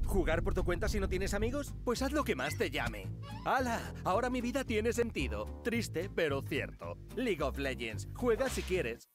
¿Jugar por tu cuenta si no tienes amigos? Pues haz lo que más te llame. ¡Hala! Ahora mi vida tiene sentido. Triste, pero cierto. League of Legends. Juega si quieres.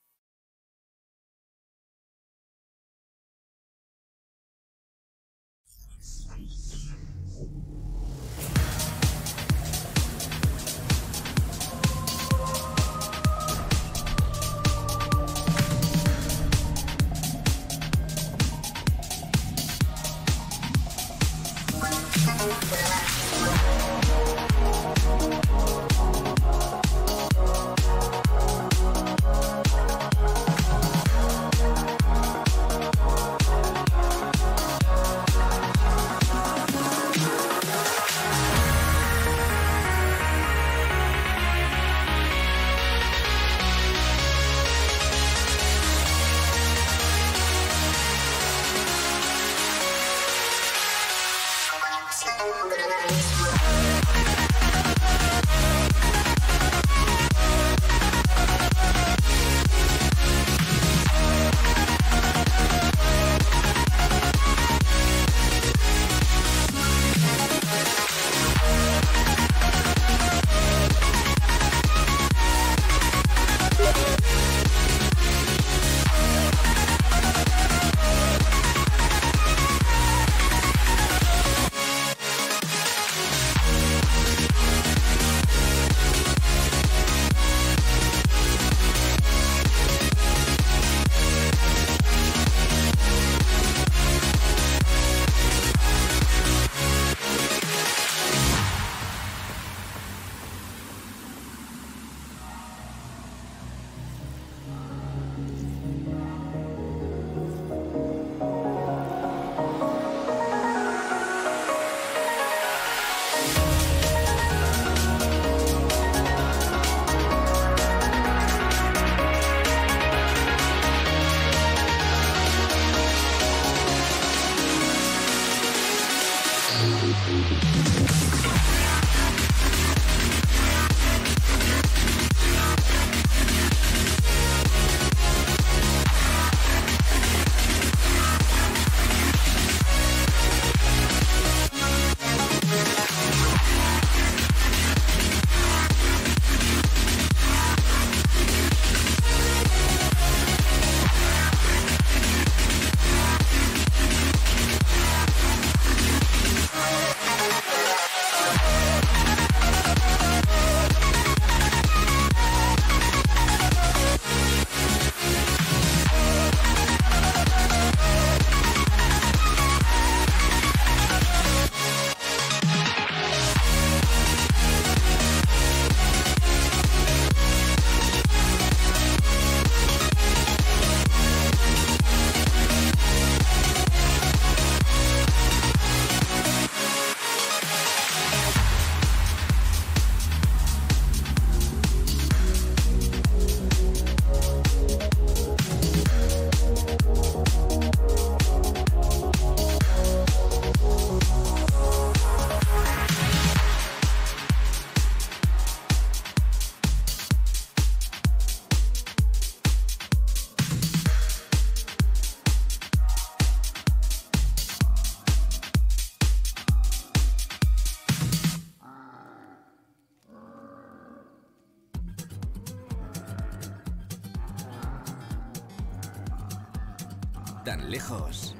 Tan lejos,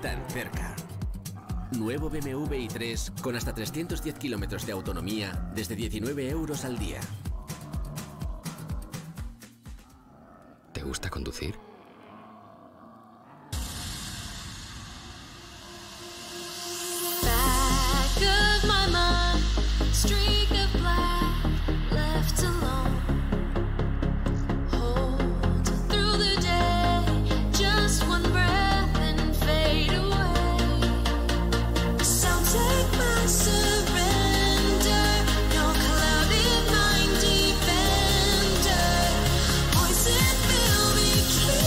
tan cerca. Nuevo BMW i3 con hasta 310 kilómetros de autonomía desde 19 euros al día. ¿Te gusta conducir? Voices fill me.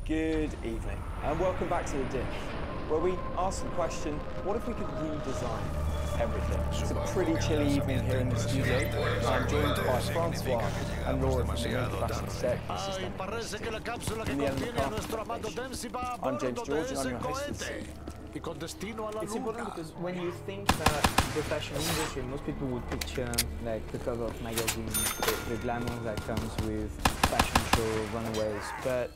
Good evening, and welcome back to The Dish, where we ask the question, what if we could redesign everything? It's a pretty chilly evening here in the studio. I'm joined by Francois and Laura from the Main Fashion Set System. In the Element Foundation. I'm James George, and I'm your host this evening. It's important because when you think that the fashion industry, most people would picture like the cover of magazines, the glamour that comes with fashion show, runaways, but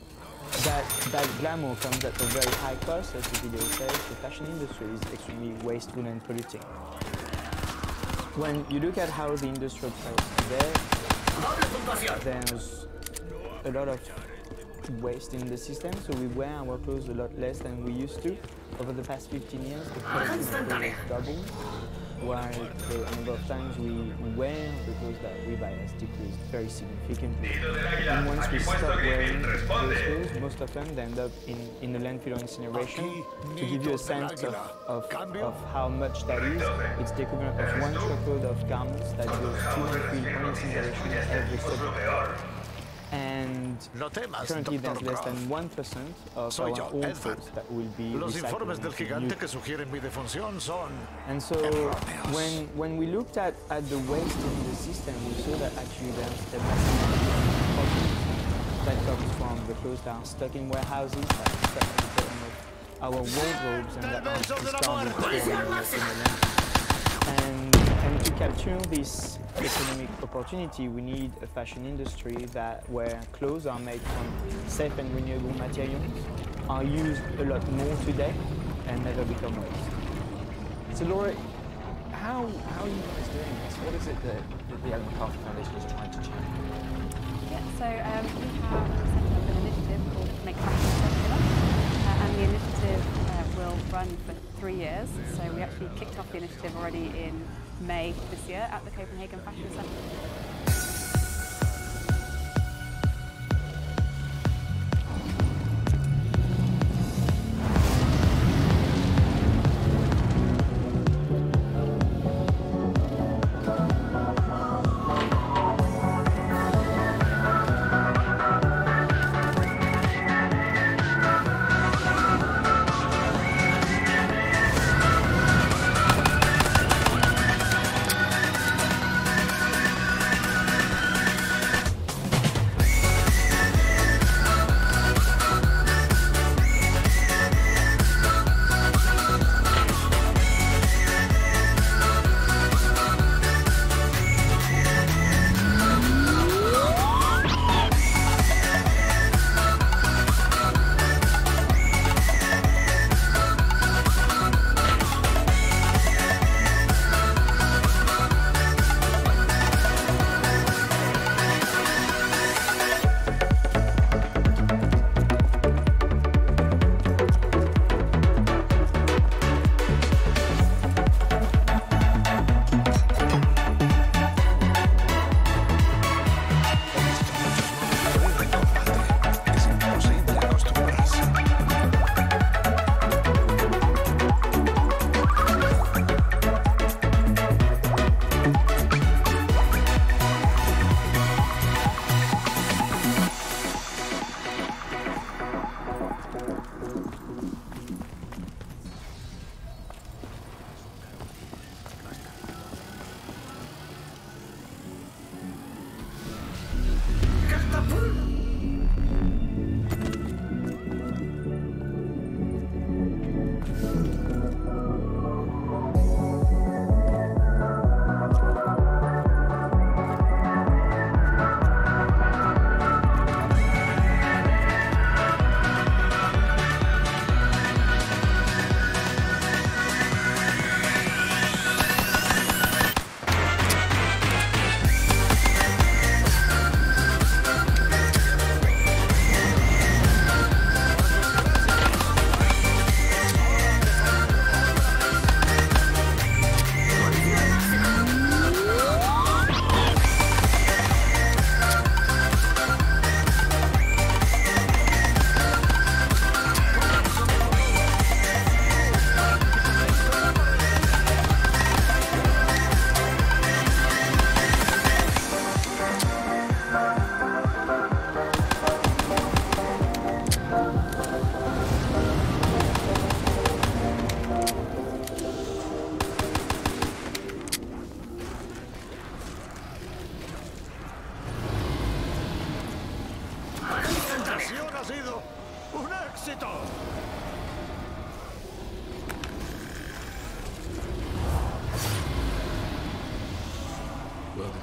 that glamour comes at a very high cost, as the video says. The fashion industry is extremely wasteful and polluting. When you look at how the industry operates today, there's a lot of waste in the system, so we wear our clothes a lot less than we used to. Over the past 15 years, the quality of clothes has doubled, while the number of times we wear the clothes that we buy has decreased very significantly. And once we stop wearing those clothes, most often they end up in a landfill or incineration. To give you a sense of how much that is, it's the equivalent of one truckload of garments that goes to landfill or incineration every summer. And currently there's less than 1% of our old clothes that will be recycled. And so when we looked at the waste in the system, we saw that actually there's a massive amount that comes from the clothes that are stuck in warehouses, that are stuck at the bottom of our wardrobes, and that are discarded in the landfill. And to capture this economic opportunity, we need a fashion industry where clothes are made from safe and renewable materials, are used a lot more today, and never become waste. So Laura, how are you guys doing this? What is it that the Element Foundation is trying to change? Yeah, so we have set up an initiative called Make Fashion Circular, and the initiative will run for 3 years. So we actually kicked off the initiative already in May this year at the Copenhagen Fashion Centre.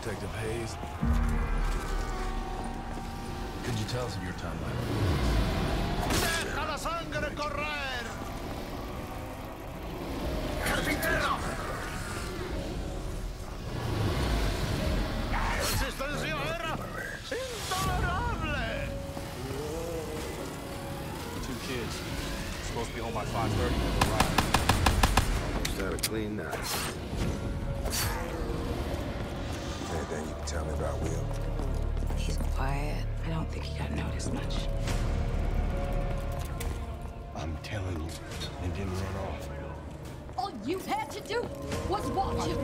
Detective Hayes. Could you tell us of your timeline? ¡Deja la sangre correr! ¡Carpintero! ¡La resistencia era intolerable! 2 kids. Supposed to be home by 5:30 when they arrived. Just had a clean night. Anything you can tell me about Will? He's quiet. I don't think he got noticed much. I'm telling you, and didn't run off. All you had to do was watch him.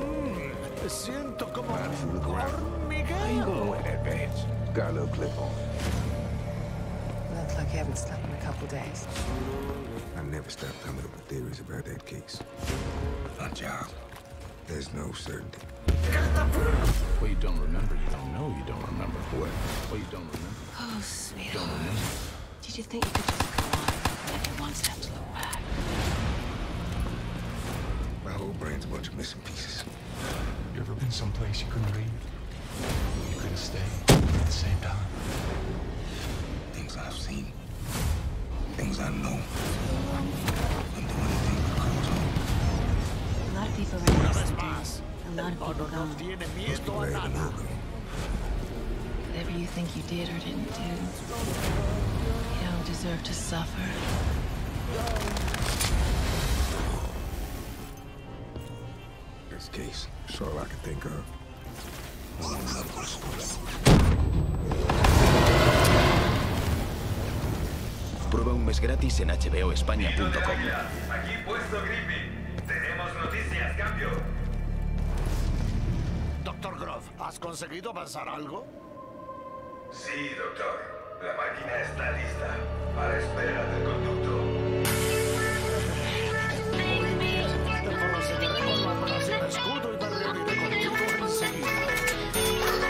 Siento como How you hormigueo. gonna wear that badge? Got a little clip on. Looks like you haven't slept in a couple days. I never stopped coming up with theories about that case. My job. There's no certainty. What you don't remember, you don't know you don't remember. What? What you don't remember. Oh, sweetheart. Don't remember. Did you think you could just go on and every one step to look back? My whole brain's a bunch of missing pieces. You ever been someplace you couldn't leave? You couldn't stay at the same time? Things I've seen. Things I know. Don't do anything but cause harm. A lot of people are Una vez innocent. más, A lot of el people mono no gone. tiene Must be miedo a glad to nada. know them. Whatever you think you did or didn't do, you don't deserve to suffer. This case, that's all I can think of. Prueba un mes gratis en hboespaña.com. Aquí puesto Grippy. Tenemos noticias, cambio. Doctor Groff, ¿has conseguido avanzar algo? Sí, doctor. La máquina está lista. A la espera del conducto. Con la operación Escudo y me reuniré contigo enseguida.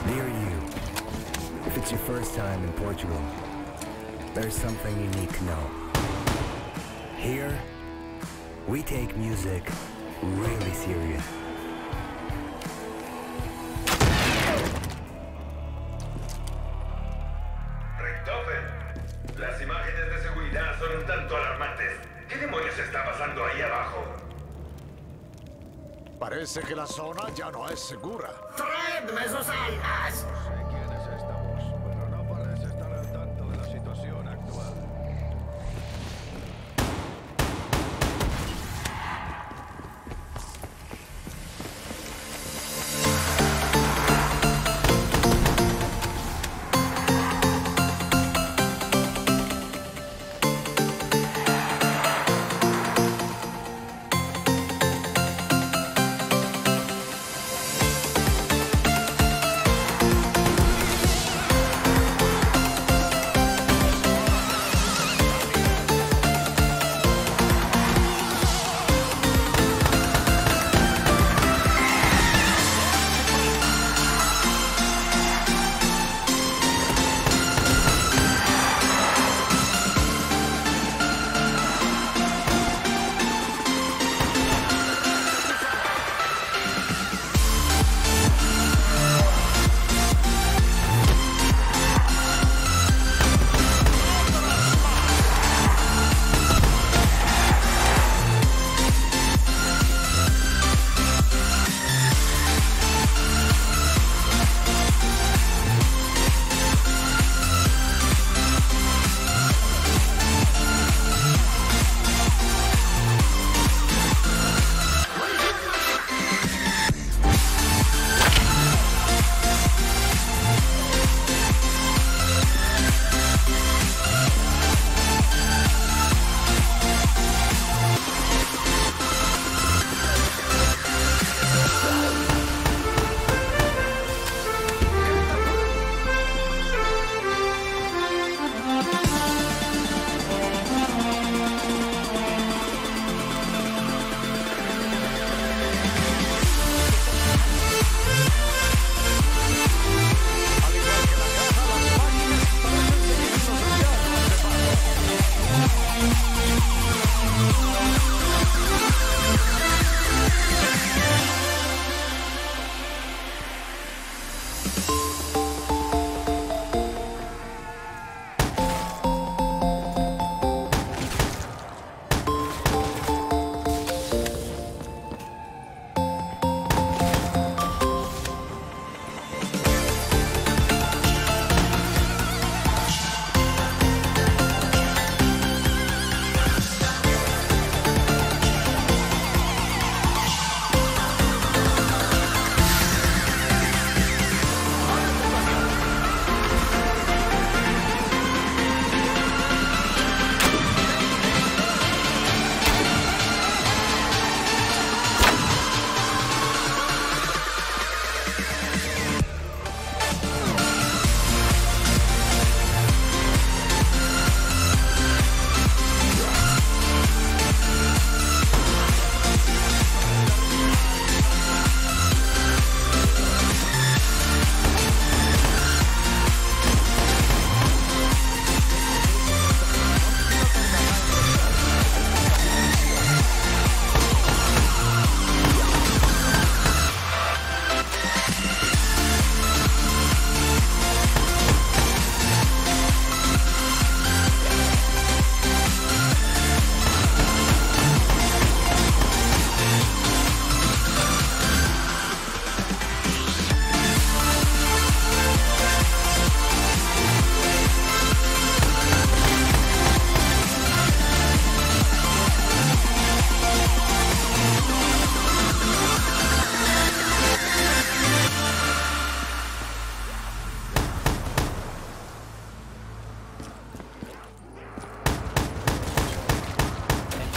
Dear you, if it's your first time in Portugal, there's something you need to know. Here, we take music really serious. Las imágenes de seguridad son un tanto alarmantes. ¿Qué demonios está pasando ahí abajo? Parece que la zona ya no es segura. ¡Traedme sus almas! Sé quién es esta voz, pero no parece estar al tanto de la situación actual.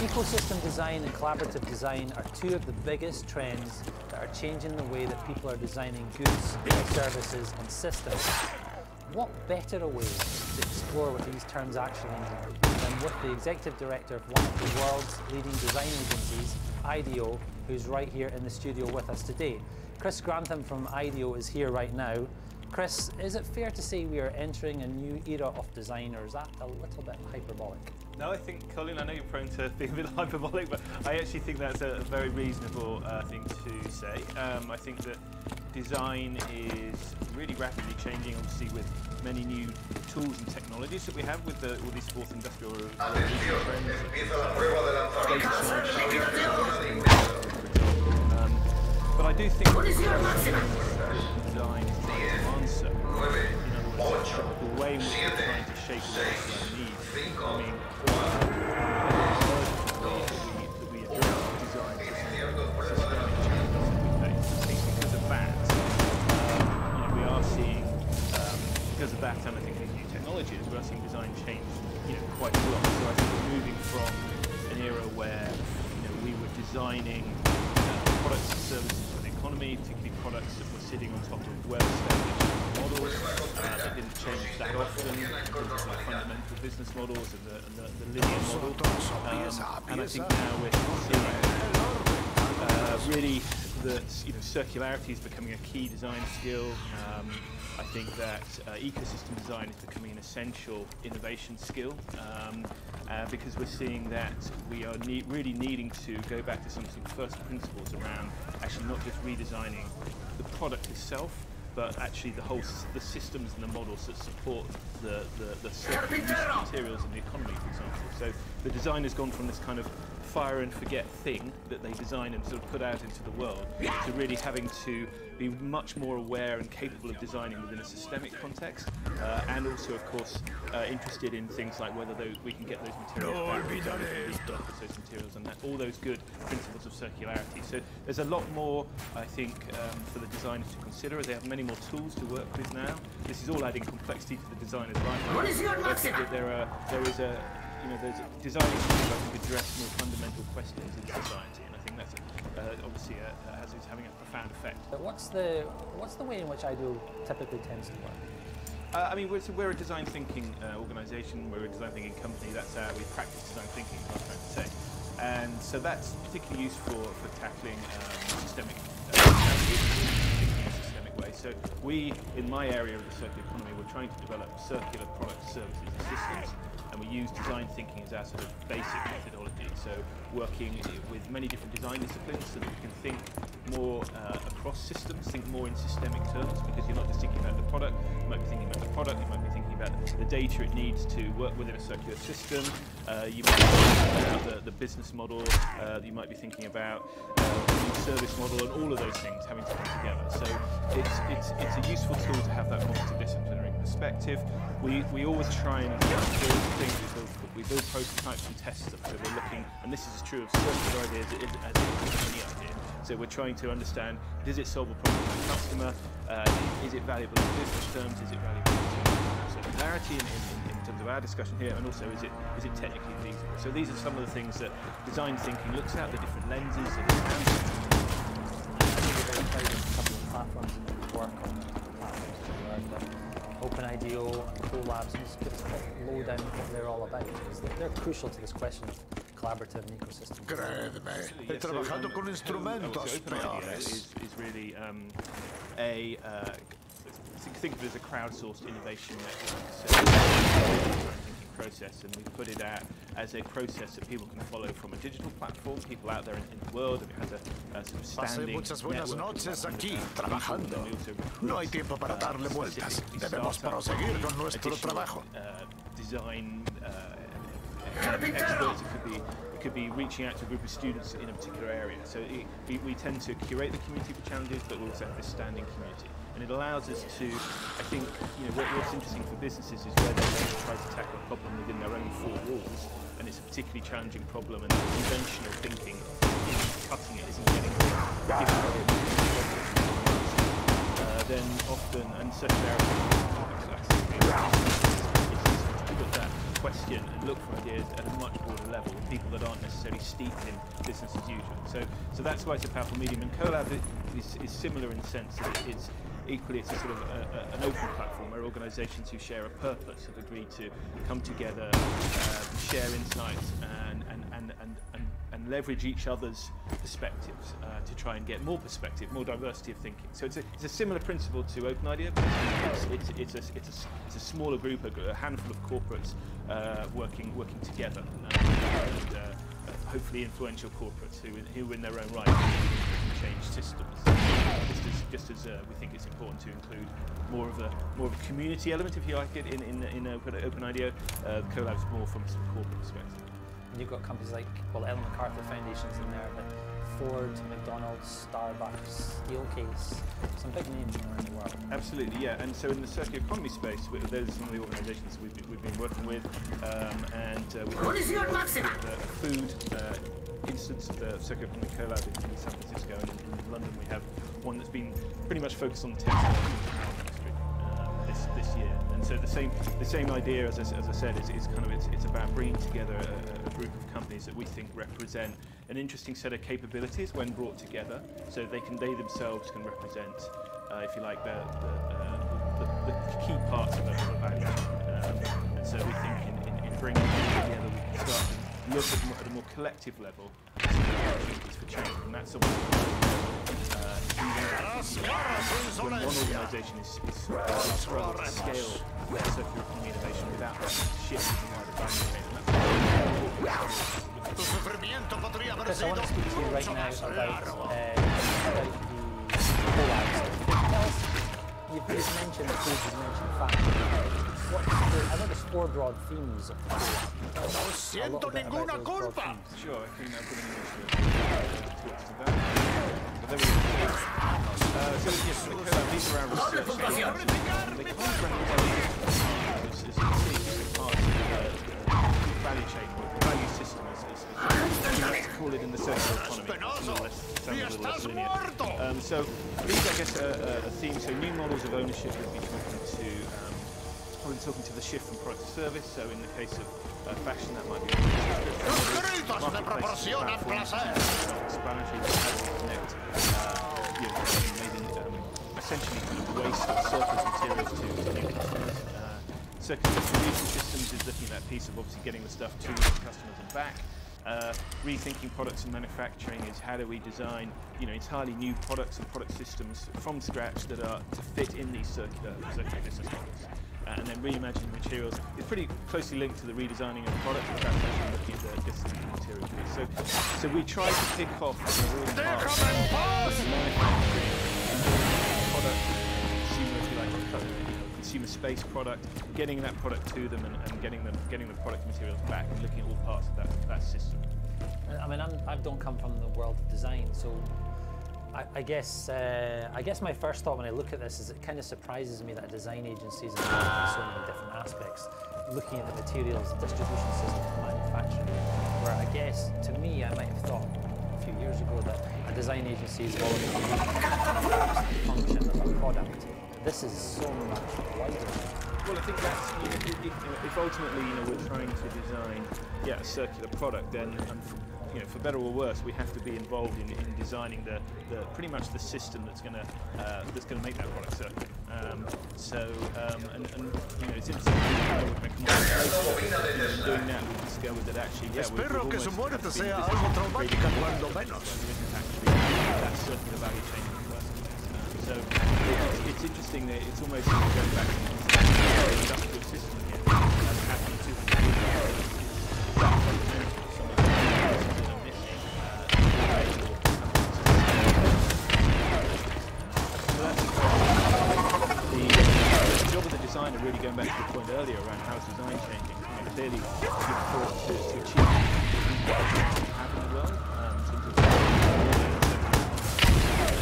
Ecosystem design and collaborative design are two of the biggest trends that are changing the way that people are designing goods, services and systems. What better a way to explore what these terms actually mean than with the executive director of one of the world's leading design agencies, IDEO, who's right here in the studio with us today. Chris Grantham from IDEO is here right now. Chris, is it fair to say we are entering a new era of design, or is that a little bit hyperbolic? No, I think, Colin, I know you're prone to being a bit hyperbolic, but I actually think that's a very reasonable thing to say. I think that design is really rapidly changing, obviously, with many new tools and technologies that we have with all these fourth industrial but I do think design is the answer. In other words, the way in which we're trying to shape those needs. I mean, that we address design systemic challenges that we face. I think because of that, we are seeing, because of that, and I think these new technologies, we are seeing design change, quite a lot. So I think we're moving from an era where, we were designing products and services for the economy, particularly products that were sitting on top of well-established models that didn't change that often in terms of the fundamental business models and the linear model. And I think now we're seeing really that circularity is becoming a key design skill. I think that ecosystem design is becoming an essential innovation skill because we're seeing that we are really needing to go back to some first principles around actually not just redesigning the product itself, but actually the systems and the models that support the circular use of materials in the economy, for example. So the design has gone from this kind of fire and forget thing that they design and sort of put out into the world to really having to be much more aware and capable of designing within a systemic context, and also, of course, interested in things like whether we can get those materials back, repurpose those materials, and all those good principles of circularity. So there's a lot more, I think, for the designers to consider, as they have many more tools to work with now. This is all adding complexity to the designer's life. I think that there is a there's design issues that can address more fundamental questions in society, and I think that's obviously is having a profound effect. But what's the way in which IDEO typically tends to work? I mean, we're a design thinking organisation. We're a design thinking company. That's how we practice design thinking, is what I'm trying to say. And so that's particularly useful for tackling systemic challenges in a systemic way. So we, in my area of the circular economy, we're trying to develop circular products, services, and systems. And we use design thinking as our sort of basic methodology. So working with many different design disciplines so that we can think more across systems, think more in systemic terms, because you're not just thinking about the product, you might be thinking about the product, you might be thinking about the data it needs to work within a circular system, you might be thinking about the business model, you might be thinking about the service model, and all of those things having to come together. So it's a useful tool to have that multidisciplinary perspective. We always try and we build prototypes and test them. So we're looking, and this is true of circular ideas as it is any idea. So we're trying to understand, does it solve a problem for the customer? Is it valuable in business terms? Is it valuable in terms of circularity in terms of our discussion here? And also, is it technically feasible? So these are some of the things that design thinking looks at, the different lenses that it has. I think you're very proud of a couple of platforms that you work on. OpenIDEO and Colabs, and just give us a low down what they're all about, because they're crucial to this question of collaborative and ecosystem. Créeme, he trabajado con instrumentos peores. Is really think of it as a crowdsourced innovation network process, and we put it out as a process that people can follow from a digital platform, people out there in the world, and it has a sort of standing muchas buenas noches aquí, trabajando. No hay tiempo para darle vueltas. Debemos proseguir con nuestro trabajo. Design experts, it could be reaching out to a group of students in a particular area. So we tend to curate the community for challenges, but we also have this standing community. And it allows us to, I think, what's interesting for businesses is where they try to tackle a problem within their own four walls, and it's a particularly challenging problem, and conventional thinking isn't cutting it, isn't getting then often, and circularity it's put that question and look for ideas at a much broader level with people that aren't necessarily steeped in business as usual. So that's why it's a powerful medium. And Colab is similar in the sense that it's equally, it's a sort of an open platform where organisations who share a purpose have agreed to come together, share insights, and and leverage each other's perspectives to try and get more perspective, more diversity of thinking. So it's a similar principle to Open Idea, but it's a smaller group, a handful of corporates working together, and hopefully influential corporates who in their own right can change systems. Just as we think it's important to include more of a community element, if you like it, in Open Idea. Collab's more from a corporate perspective. And you've got companies like, well, Ellen MacArthur Foundation's in there, but Ford, McDonald's, Starbucks, Steelcase, some big names around the world. Absolutely, yeah. And so in the circular economy space, those are some of the organisations we've been working with, and we have a food instance of the circular economy collab in San Francisco, and in London we have one that's been pretty much focused on the textile industry this year. And so the same idea, as I said, is kind of it's about bringing together a group of companies that we think represent an interesting set of capabilities when brought together. So they themselves can represent, if you like, the key parts of the value chain. And so we think in bringing them together, we can start to look at a more collective level opportunities for change, and that's something when one organisation is struggling to scale circular economy innovation without that shift in the wider value chain. Chris, I want to speak to you right now about the collabs. You've mentioned food, you've mentioned fashion. I know there's 4 broad themes of the collab. No siento ninguna culpa. Sure, I think I've got an English talks to that. But there we go. So yes, the collab, these are our research. They come from as you can see, different parts of the value chain, or the value system, as we like to call it in the circular economy. It's a little less linear. So these, I guess, are themes. So new models of ownership would be talking to the shift from product to service. So in the case of fashion, that might be explanatory, connect, essentially kind of waste or surplus materials to new customers. Circular distribution systems is looking at that piece of obviously getting the stuff to customers and back. Rethinking products and manufacturing is how do we design, entirely new products and product systems from scratch that are to fit in these circular business models. And then reimagining materials is pretty closely linked to the redesigning of products, but that's actually looking at the material piece. So we try to pick off all parts of manufacturing, product, consumer, if you like, consumer space product, getting that product to them and getting the product materials back, and looking at all parts of that system. I mean, I don't come from the world of design, so I guess my first thought when I look at this is it kind of surprises me that a design agency is involved in so many different aspects, looking at the materials, the distribution system, manufacturing, where I guess, to me, I might have thought a few years ago that a design agency is all about the function of a product. This is so much wider. Well, I think that's, if ultimately, we're trying to design, a circular product, then for better or worse, we have to be involved in designing the pretty much the system that's going to make that product circular. It's interesting. Doing that, we discovered that actually, Espero que su muerte sea algo traumática cuando menos. That circular value chain in the first place. So it's interesting that it's almost going back to the industrial system again, as happened to the job of the designer, really going back to the point earlier around how is design changing. Clearly, to achieve what have in the world,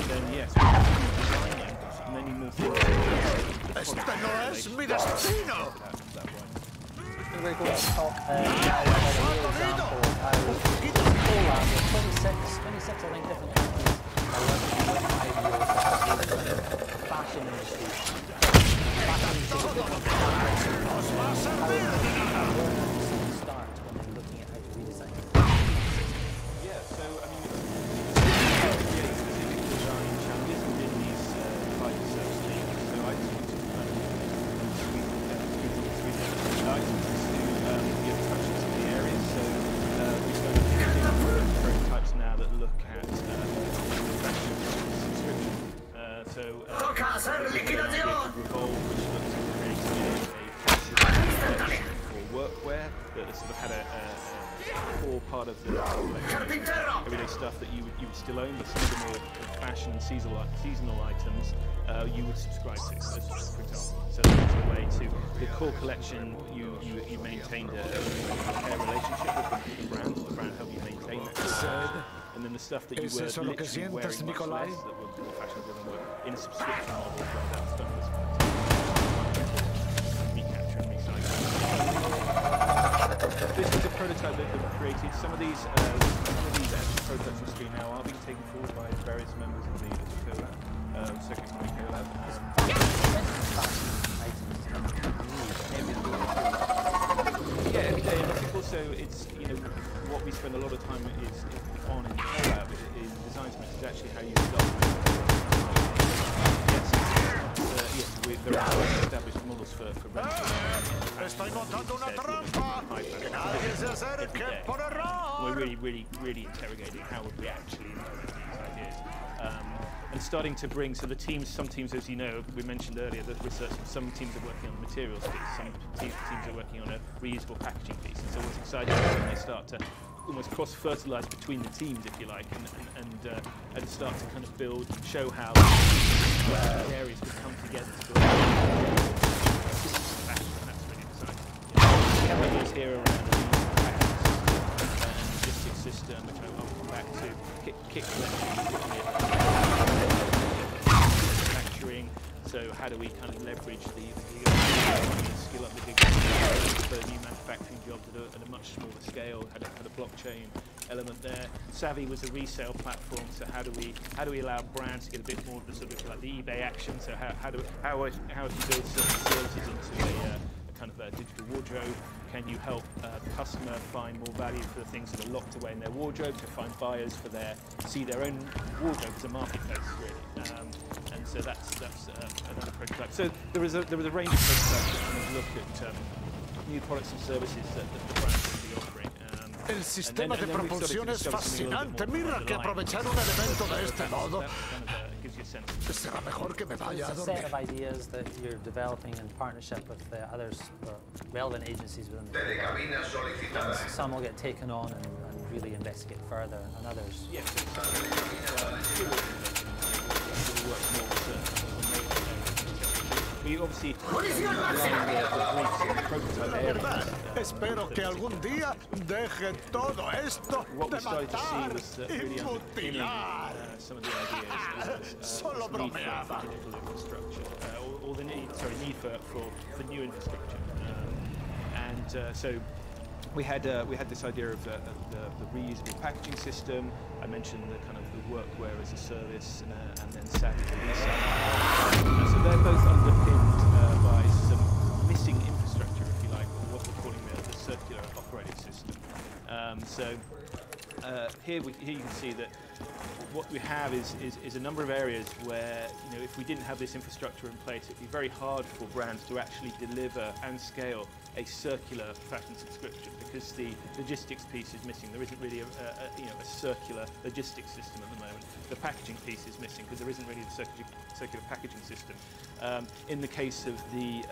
then yes, we have to be designing many more things. Este no es mi destino. We're going to talk now about a real example of how collab with 26 I think different companies are working with ideas that the fashion industry. Fashion industry start when they're looking at how to redesign. Yeah, so I mean, specific design challenges within these types of things. So I think to touch some of the areas. So we started toca hacer liquidación. Workwear that sort of had a core part of the everyday stuff that you would still own, but some of the more fashion and seasonal items you would subscribe to, for example. So that's a way to the core collection. You maintained a relationship with the brand. The brand helped you maintain that. And then the stuff that you were literally wearing much less, that were more fashionable and were in a subscription model, that stuff was recapture and recycle. This is a prototype that we created. Some of these actual prototypes on screen now are being taken forward by various members of the collab, Second Economic Collab. Yeah, every day. And I think also it's, you know, what we spend a lot of time on in the collab is design sprint is actually how you adopt. There are established models for Estoy montando una trampa. Que nadie se acerque por error. We're really interrogating how would we actually implement these ideas. And starting to bring, so the teams, some teams, as you know, we mentioned earlier, that research, some teams are working on the materials piece, some teams are working on a reusable packaging piece. And so what's exciting is when they start to almost cross-fertilise between the teams, if you like, and start to kind of build, show how areas could come together to build fashion, and that's really exciting. We have ideas here around the logistics system, which I'll come back to, kit collection, manufacturing. So how do we kind of leverage the skill up the gig for new manufacturing jobs at a much smaller scale? Had a blockchain element there. Savvy was a resale platform. So how do we allow brands to get a bit more of the sort of like the eBay action? So how if you build certain services into a kind of a digital wardrobe, can you help the customer find more value for the things that are locked away in their wardrobe, to find buyers for see their own wardrobe as a marketplace, really. And so that's another prototype. So there was a range of prototypes that kind of look at new products and services that the brands can be offering. El sistema de propulsión es fascinante. Mira que aprovechar un elemento de este modo. Será mejor que me vaya a dormir. It's a set of ideas that you're developing in partnership with others, relevant agencies within the program. Some will get taken on and really investigate further, and others. Yes. We obviously verdad, espero que algún día deje todo esto de matar y mutilar. Solo bromeaba. Or the need for new infrastructure. So we had this idea of the reusable packaging system. I mentioned the kind of the workwear as a service, and then Savvy for resale. So they're both underpinned by some missing infrastructure, if you like, or what we're calling the circular operating system. Here you can see that what we have is a number of areas where, you know, if we didn't have this infrastructure in place, it'd be very hard for brands to actually deliver and scale a circular fashion subscription, because the logistics piece is missing. There isn't really a circular logistics system at the moment. The packaging piece is missing because there isn't really the circular packaging system. In the case of the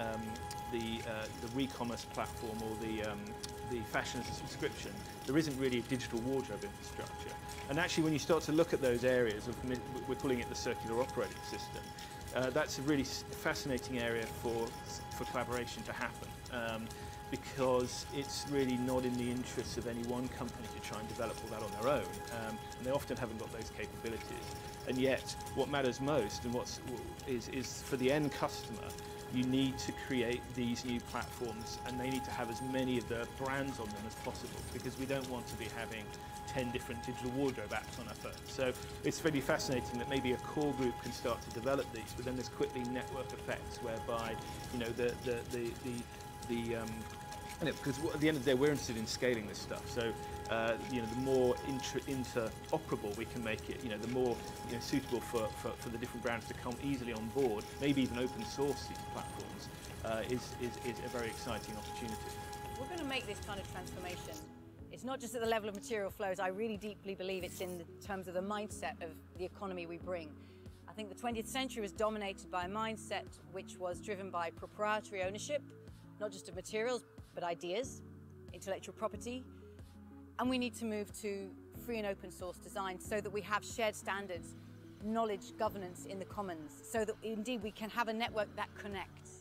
re-commerce platform or the fashion as a subscription, there isn't really a digital wardrobe infrastructure. And actually, when you start to look at those areas, we're calling it the circular operating system. That's a really fascinating area for collaboration to happen, because it's really not in the interests of any one company to try and develop all that on their own, and they often haven't got those capabilities. And yet, what matters most, and is for the end customer, you need to create these new platforms, and they need to have as many of the brands on them as possible, because we don't want to be having 10 different digital wardrobe apps on our phone. So it's really fascinating that maybe a core group can start to develop these, but then there's quickly network effects whereby, you know, because at the end of the day, we're interested in scaling this stuff. So, you know, the more interoperable we can make it, you know, the more, you know, suitable for the different brands to come easily on board, maybe even open source these platforms, is a very exciting opportunity. We're going to make this kind of transformation. It's not just at the level of material flows. I really deeply believe it's in terms of the mindset of the economy we bring. I think the 20th century was dominated by a mindset which was driven by proprietary ownership, not just of materials, but ideas, intellectual property. And we need to move to free and open source design so that we have shared standards, knowledge governance in the commons, so that indeed we can have a network that connects.